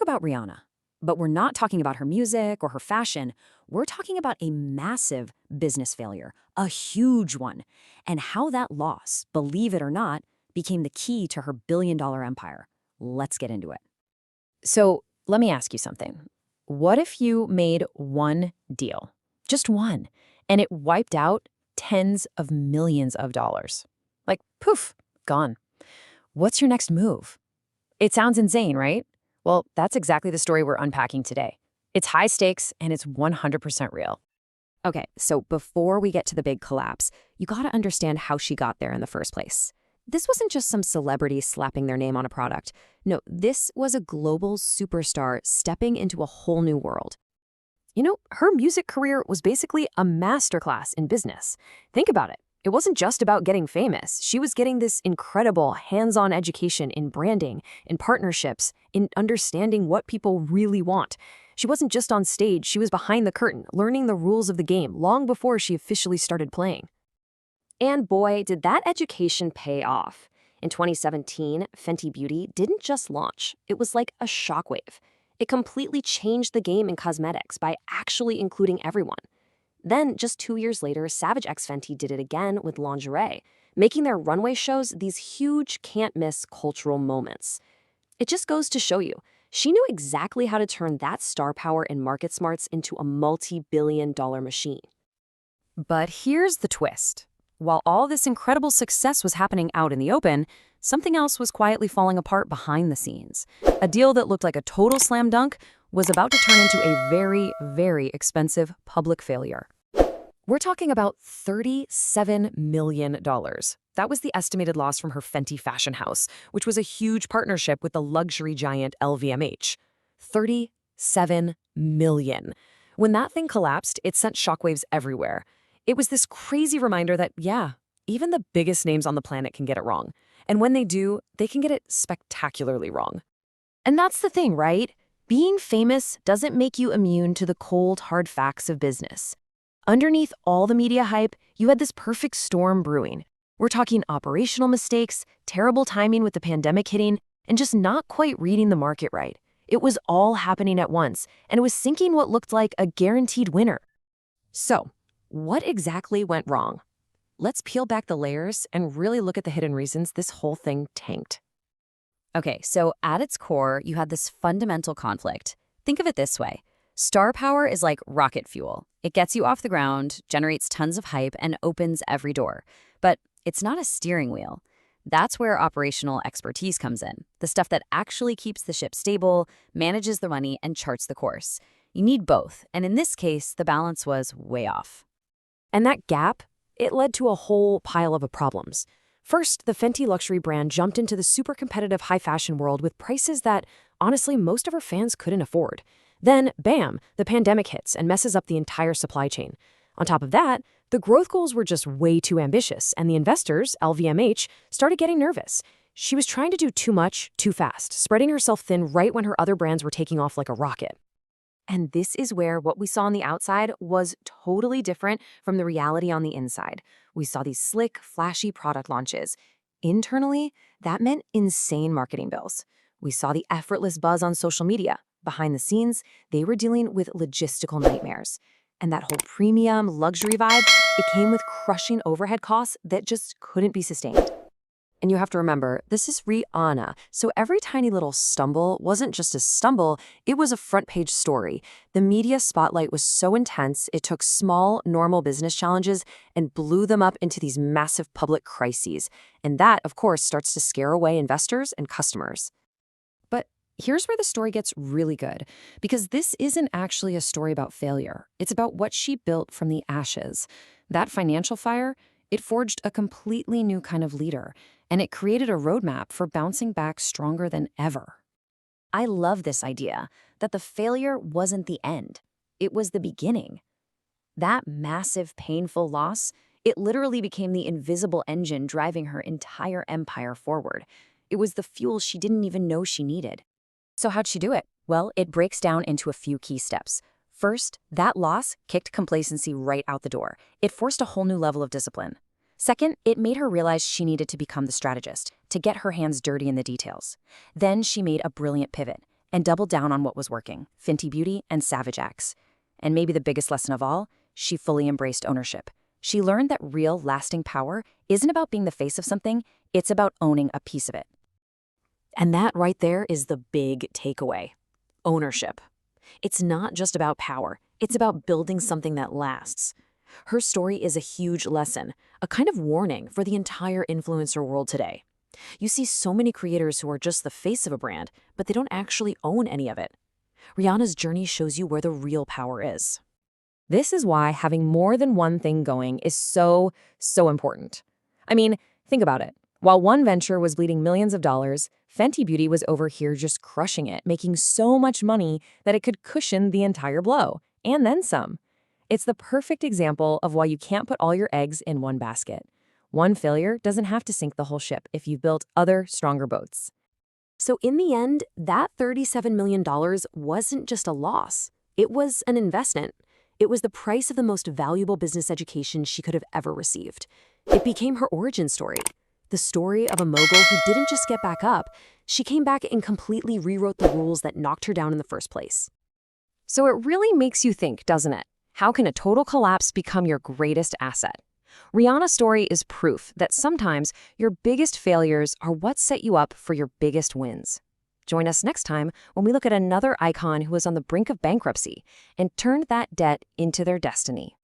about Rihanna, but we're not talking about her music or her fashion. We're talking about a massive business failure, a huge one, and how that loss, believe it or not, became the key to her billion-dollar empire. Let's get into it. So let me ask you something. What if you made one deal, just one, and it wiped out tens of millions of dollars? Like, poof, gone. What's your next move? It sounds insane, right? Well, that's exactly the story we're unpacking today. It's high stakes and it's 100% real. Okay, so before we get to the big collapse, you gotta understand how she got there in the first place. This wasn't just some celebrity slapping their name on a product. No, this was a global superstar stepping into a whole new world. You know, her music career was basically a masterclass in business. Think about it. It wasn't just about getting famous. She was getting this incredible hands-on education in branding, in partnerships, in understanding what people really want. She wasn't just on stage, she was behind the curtain, learning the rules of the game long before she officially started playing. And boy, did that education pay off. In 2017, Fenty Beauty didn't just launch. It was like a shockwave. It completely changed the game in cosmetics by actually including everyone. Then, just 2 years later, Savage X Fenty did it again with lingerie, making their runway shows these huge, can't-miss cultural moments. It just goes to show you, she knew exactly how to turn that star power and market smarts into a multi-billion-dollar machine. But here's the twist. While all this incredible success was happening out in the open, something else was quietly falling apart behind the scenes. A deal that looked like a total slam dunk was about to turn into a very, very expensive public failure. We're talking about $37 million. That was the estimated loss from her Fenty fashion house, which was a huge partnership with the luxury giant LVMH. $37 million. When that thing collapsed, it sent shockwaves everywhere. It was this crazy reminder that, yeah, even the biggest names on the planet can get it wrong. And when they do, they can get it spectacularly wrong. And that's the thing, right? Being famous doesn't make you immune to the cold, hard facts of business. Underneath all the media hype, you had this perfect storm brewing. We're talking operational mistakes, terrible timing with the pandemic hitting, and just not quite reading the market right. It was all happening at once, and it was sinking what looked like a guaranteed winner. So, what exactly went wrong? Let's peel back the layers and really look at the hidden reasons this whole thing tanked. Okay, so at its core, you had this fundamental conflict. Think of it this way. Star power is like rocket fuel. It gets you off the ground, generates tons of hype, and opens every door. But it's not a steering wheel. That's where operational expertise comes in, the stuff that actually keeps the ship stable, manages the money, and charts the course. You need both, and in this case, the balance was way off. And that gap, it led to a whole pile of problems. First, the Fenty luxury brand jumped into the super competitive high fashion world with prices that, honestly, most of her fans couldn't afford. Then, bam, the pandemic hits and messes up the entire supply chain. On top of that, the growth goals were just way too ambitious, and the investors, LVMH, started getting nervous. She was trying to do too much, too fast, spreading herself thin right when her other brands were taking off like a rocket. And this is where what we saw on the outside was totally different from the reality on the inside. We saw these slick, flashy product launches. Internally, that meant insane marketing bills. We saw the effortless buzz on social media. Behind the scenes, they were dealing with logistical nightmares. And that whole premium, luxury vibe, it came with crushing overhead costs that just couldn't be sustained. And you have to remember, this is Rihanna, so every tiny little stumble wasn't just a stumble, it was a front-page story. The media spotlight was so intense, it took small, normal business challenges and blew them up into these massive public crises. And that, of course, starts to scare away investors and customers. But here's where the story gets really good, because this isn't actually a story about failure. It's about what she built from the ashes. That financial fire, it forged a completely new kind of leader, and it created a roadmap for bouncing back stronger than ever. I love this idea that the failure wasn't the end. It was the beginning. That massive, painful loss, it literally became the invisible engine driving her entire empire forward. It was the fuel she didn't even know she needed. So how'd she do it? Well, it breaks down into a few key steps. First, that loss kicked complacency right out the door. It forced a whole new level of discipline. Second, it made her realize she needed to become the strategist, to get her hands dirty in the details. Then she made a brilliant pivot. and doubled down on what was working, Fenty Beauty and Savage X. And maybe the biggest lesson of all, she fully embraced ownership. She learned that real, lasting power isn't about being the face of something, it's about owning a piece of it. And that right there is the big takeaway. Ownership. It's not just about power, it's about building something that lasts. Her story is a huge lesson, a kind of warning for the entire influencer world today. You see so many creators who are just the face of a brand, but they don't actually own any of it. Rihanna's journey shows you where the real power is. This is why having more than one thing going is so important. I mean, think about it. While one venture was bleeding millions of dollars, Fenty Beauty was over here just crushing it, making so much money that it could cushion the entire blow, and then some. It's the perfect example of why you can't put all your eggs in one basket. One failure doesn't have to sink the whole ship if you've built other, stronger boats. So in the end, that $37 million wasn't just a loss. It was an investment. It was the price of the most valuable business education she could have ever received. It became her origin story. The story of a mogul who didn't just get back up, she came back and completely rewrote the rules that knocked her down in the first place. So it really makes you think, doesn't it? How can a total collapse become your greatest asset? Rihanna's story is proof that sometimes your biggest failures are what set you up for your biggest wins. Join us next time when we look at another icon who was on the brink of bankruptcy and turned that debt into their destiny.